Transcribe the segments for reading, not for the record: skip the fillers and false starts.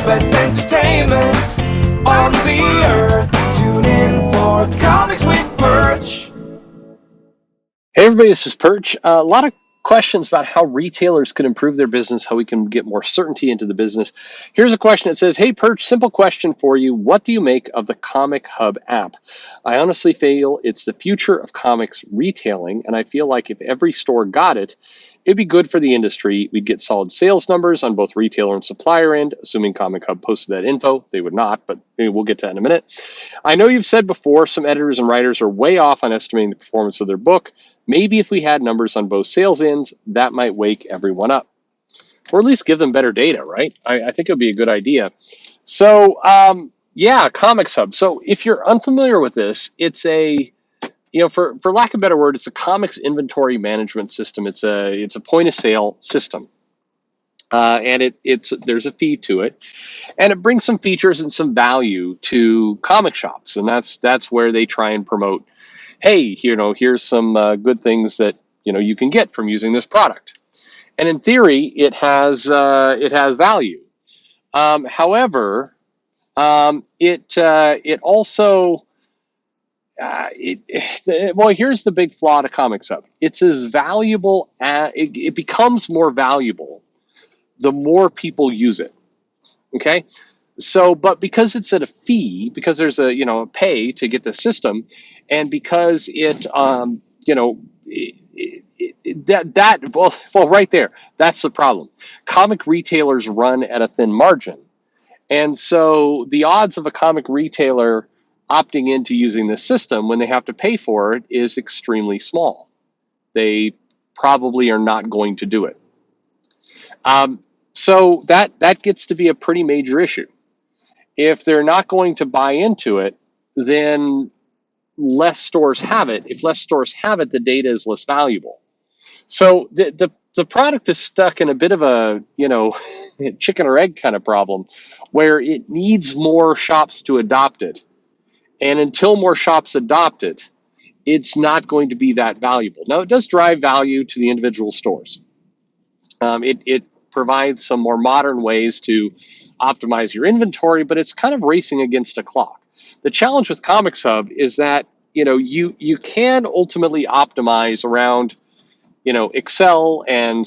best entertainment on the earth. Tune in for Comics with Perch. Hey everybody, this is Perch. A lot of questions about how retailers can improve their business, how we can get more certainty into the business. Here's a question that says, hey Perch, simple question for you. What do you make of the Comic Hub app? I honestly feel it's the future of comics retailing, and I feel like if every store got it, it'd be good for the industry. We'd get solid sales numbers on both retailer and supplier end, assuming Comic Hub posted that info. They would not, but maybe we'll get to that in a minute. I know you've said before some editors and writers are way off on estimating the performance of their book. Maybe if we had numbers on both sales ends, that might wake everyone up. Or at least give them better data, right? I think it would be a good idea. So, Comics Hub. So if you're unfamiliar with this, it's a, for lack of a better word, it's a comics inventory management system. It's a point of sale system. And there's a fee to it. And it brings some features and some value to comic shops. And that's where they try and promote, hey, here's some good things that you can get from using this product. And in theory, it has value. However, it also here's the big flaw to Comics Hub. It's as valuable it becomes more valuable the more people use it. Okay. So, but because it's at a fee, because there's a pay to get the system, and because right there, that's the problem. Comic retailers run at a thin margin, and so the odds of a comic retailer opting into using this system when they have to pay for it is extremely small. They probably are not going to do it. So that gets to be a pretty major issue. If they're not going to buy into it, then less stores have it. If less stores have it, the data is less valuable. So the product is stuck in a bit of a chicken or egg kind of problem, where it needs more shops to adopt it, and until more shops adopt it, it's not going to be that valuable. Now, it does drive value to the individual stores. It provides some more modern ways to optimize your inventory, but it's kind of racing against a clock. The challenge with Comics Hub is that you can ultimately optimize around Excel and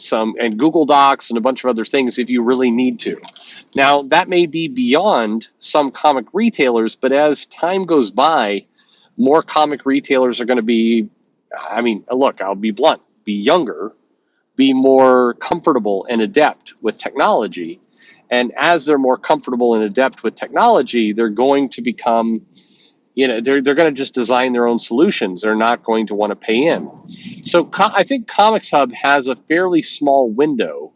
Google Docs and a bunch of other things if you really need to. Now, that may be beyond some comic retailers, but as time goes by, more comic retailers are going to be, I'll be blunt, be younger, be more comfortable and adept with technology. And as they're more comfortable and adept with technology, they're going to become, they're going to just design their own solutions. They're not going to want to pay in. So I think Comics Hub has a fairly small window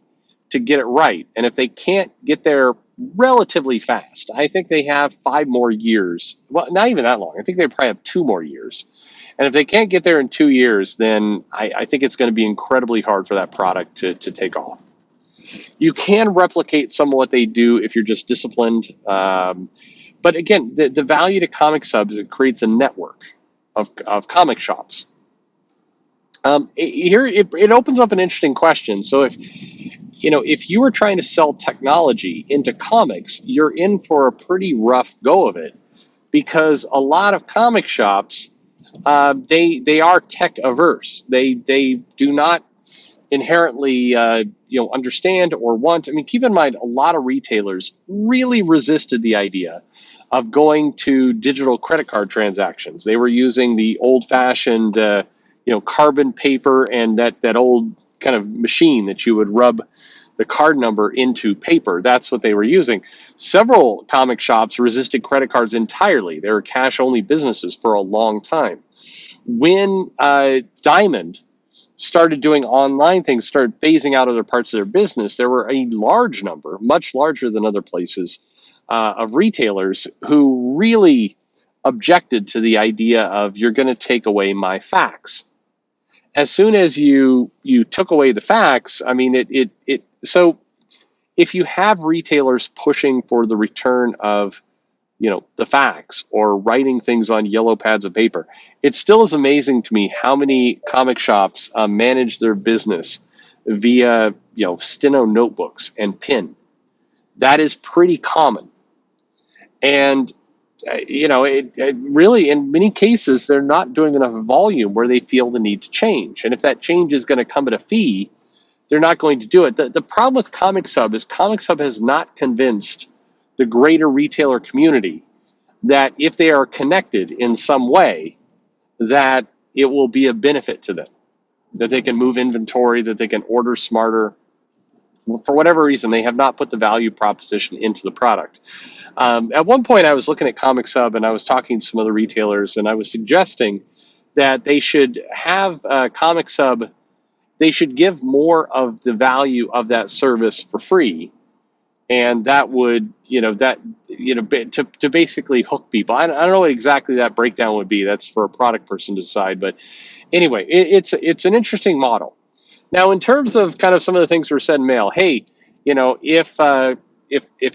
to get it right. And if they can't get there relatively fast, I think they have 5 more years. Well, not even that long. I think they probably have 2 more years. And if they can't get there in 2 years, then I think it's going to be incredibly hard for that product to take off. You can replicate some of what they do if you're just disciplined. But again, the value to Comics Hub is it creates a network of comic shops. It opens up an interesting question. So if you were trying to sell technology into comics, you're in for a pretty rough go of it, because a lot of comic shops, they are tech averse. They do not inherently understand or want. Keep in mind, a lot of retailers really resisted the idea of going to digital credit card transactions. They were using the old-fashioned carbon paper and that old kind of machine that you would rub the card number into paper. That's what they were using. Several comic shops resisted credit cards entirely. They were cash-only businesses for a long time. When Diamond started doing online things, started phasing out other parts of their business, there were a large number, much larger than other places, of retailers who really objected to the idea of, you're going to take away my fax. As soon as you took away the fax, so if you have retailers pushing for the return of the fax or writing things on yellow pads of paper, it still is amazing to me how many comic shops manage their business via steno notebooks and pen. That is pretty common. And it really, in many cases, they're not doing enough volume where they feel the need to change. And if that change is going to come at a fee, they're not going to do it. The problem with Comics Hub is Comics Hub has not convinced the greater retailer community that if they are connected in some way, that it will be a benefit to them, that they can move inventory, that they can order smarter. For whatever reason, they have not put the value proposition into the product. At one point, I was looking at Comics Hub and I was talking to some other retailers, and I was suggesting that they should have Comics Hub. They should give more of the value of that service for free, and that would, to basically hook people. I don't know what exactly that breakdown would be. That's for a product person to decide. But anyway, it's an interesting model. Now, in terms of kind of some of the things that were said in mail, hey, if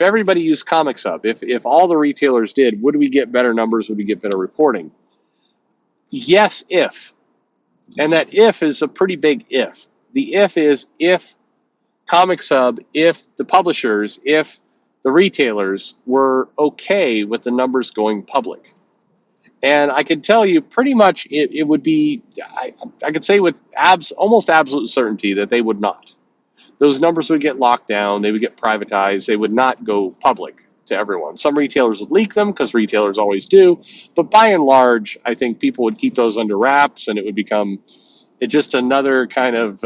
everybody used Comics Hub, if all the retailers did, would we get better numbers? Would we get better reporting? Yes, if. And that if is a pretty big if. The if is if Comics Hub, if the publishers, if the retailers were okay with the numbers going public. And I can tell you pretty much it would be, I could say with almost absolute certainty that they would not. Those numbers would get locked down, they would get privatized, they would not go public to everyone. Some retailers would leak them because retailers always do, but by and large, I think people would keep those under wraps, and it would become just another kind of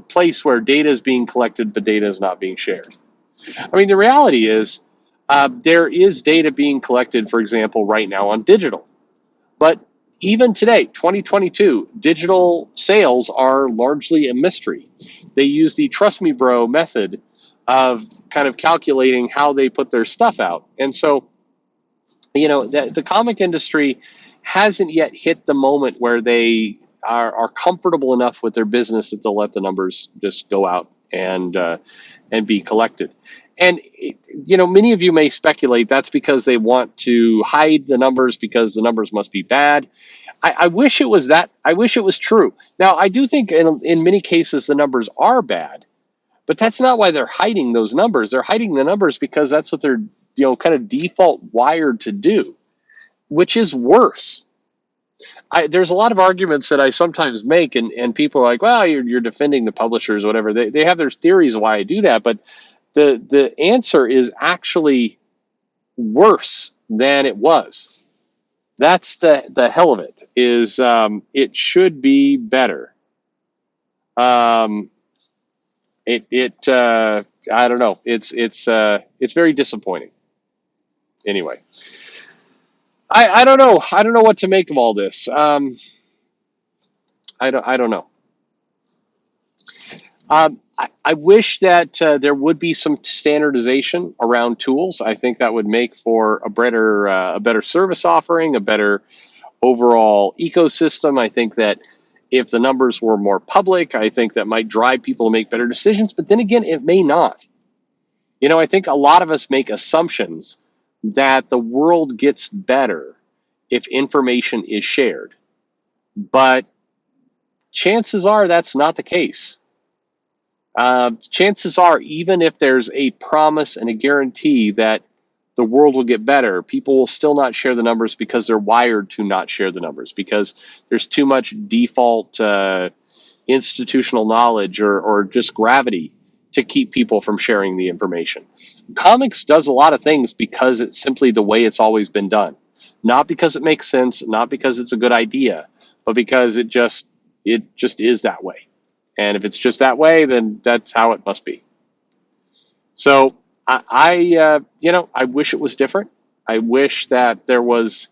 place where data is being collected, but data is not being shared. I mean, the reality is there is data being collected, for example, right now on digital. But even today, 2022, digital sales are largely a mystery. They use the trust me bro method of kind of calculating how they put their stuff out. And so, the comic industry hasn't yet hit the moment where they are comfortable enough with their business that they'll let the numbers just go out and be collected. And many of you may speculate that's because they want to hide the numbers because the numbers must be bad. I wish it was that. I wish it was true. Now, I do think in many cases the numbers are bad, but that's not why they're hiding those numbers. They're hiding the numbers because that's what they're kind of default wired to do, which is worse. There's a lot of arguments that I sometimes make, and people are like, well, you're defending the publishers, whatever. They have their theories why I do that, but the answer is actually worse than it was. That's the hell of it, is it should be better. I don't know. It's very disappointing. Anyway, I don't know. I don't know what to make of all this. I don't know. I wish that there would be some standardization around tools. I think that would make for a better service offering, a better overall ecosystem. I think that if the numbers were more public, I think that might drive people to make better decisions. But then again, it may not. I think a lot of us make assumptions that the world gets better if information is shared. But chances are that's not the case. Chances are, even if there's a promise and a guarantee that the world will get better, people will still not share the numbers because they're wired to not share the numbers, because there's too much default institutional knowledge or just gravity to keep people from sharing the information. Comics does a lot of things because it's simply the way it's always been done. Not because it makes sense, not because it's a good idea, but because it just is that way. And if it's just that way, then that's how it must be. So I wish it was different. I wish that there was,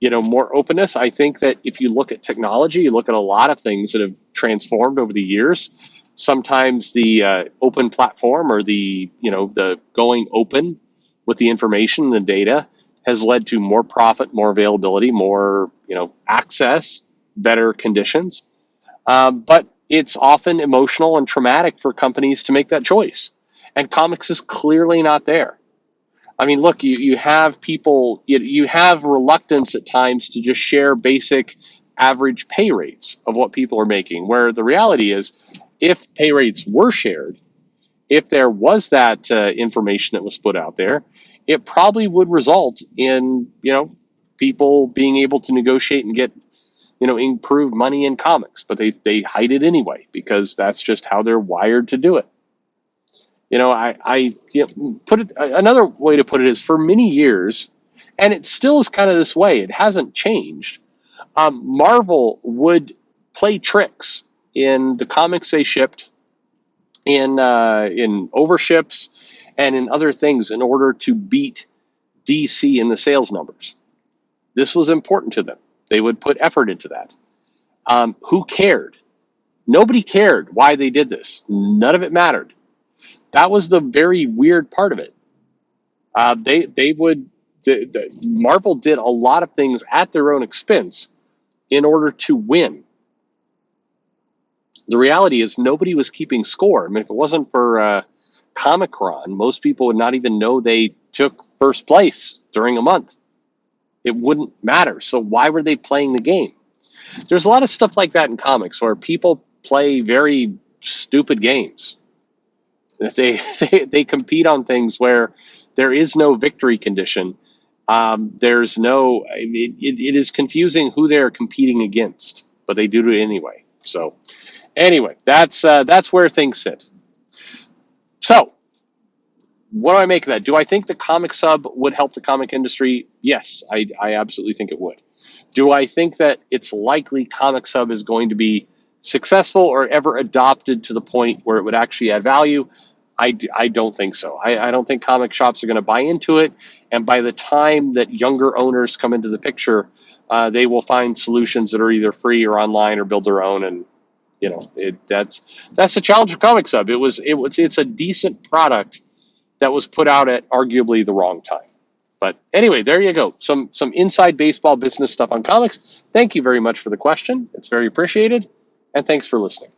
more openness. I think that if you look at technology, you look at a lot of things that have transformed over the years. Sometimes the open platform or the going open with the information, the data, has led to more profit, more availability, more access, better conditions. But it's often emotional and traumatic for companies to make that choice. And comics is clearly not there. I mean, look, you have people, you have reluctance at times to just share basic average pay rates of what people are making, where the reality is, if pay rates were shared, if there was that information that was put out there, it probably would result in, people being able to negotiate and get, improved money in comics, but they hide it anyway because that's just how they're wired to do it. Put it another way to put it is for many years, and it still is kind of this way. It hasn't changed. Marvel would play tricks in the comics they shipped, in overships, and in other things in order to beat DC in the sales numbers. This was important to them. They would put effort into that. Who cared? Nobody cared why they did this. None of it mattered. That was the very weird part of it. Marvel did a lot of things at their own expense in order to win. The reality is nobody was keeping score. I mean, if it wasn't for Comic-Con, most people would not even know they took first place during a month. It wouldn't matter. So why were they playing the game? There's a lot of stuff like that in comics where people play very stupid games. They compete on things where there is no victory condition. There's no. It is confusing who they're competing against, but they do it anyway. So anyway, that's where things sit. So what do I make of that? Do I think the comic sub would help the comic industry? Yes, I absolutely think it would. Do I think that it's likely comic sub is going to be successful or ever adopted to the point where it would actually add value? I don't think so. I don't think comic shops are going to buy into it. And by the time that younger owners come into the picture, they will find solutions that are either free or online or build their own. And that's the challenge of comic sub. It's a decent product that was put out at arguably the wrong time. But anyway, there you go. Some inside baseball business stuff on comics. Thank you very much for the question. It's very appreciated. And thanks for listening.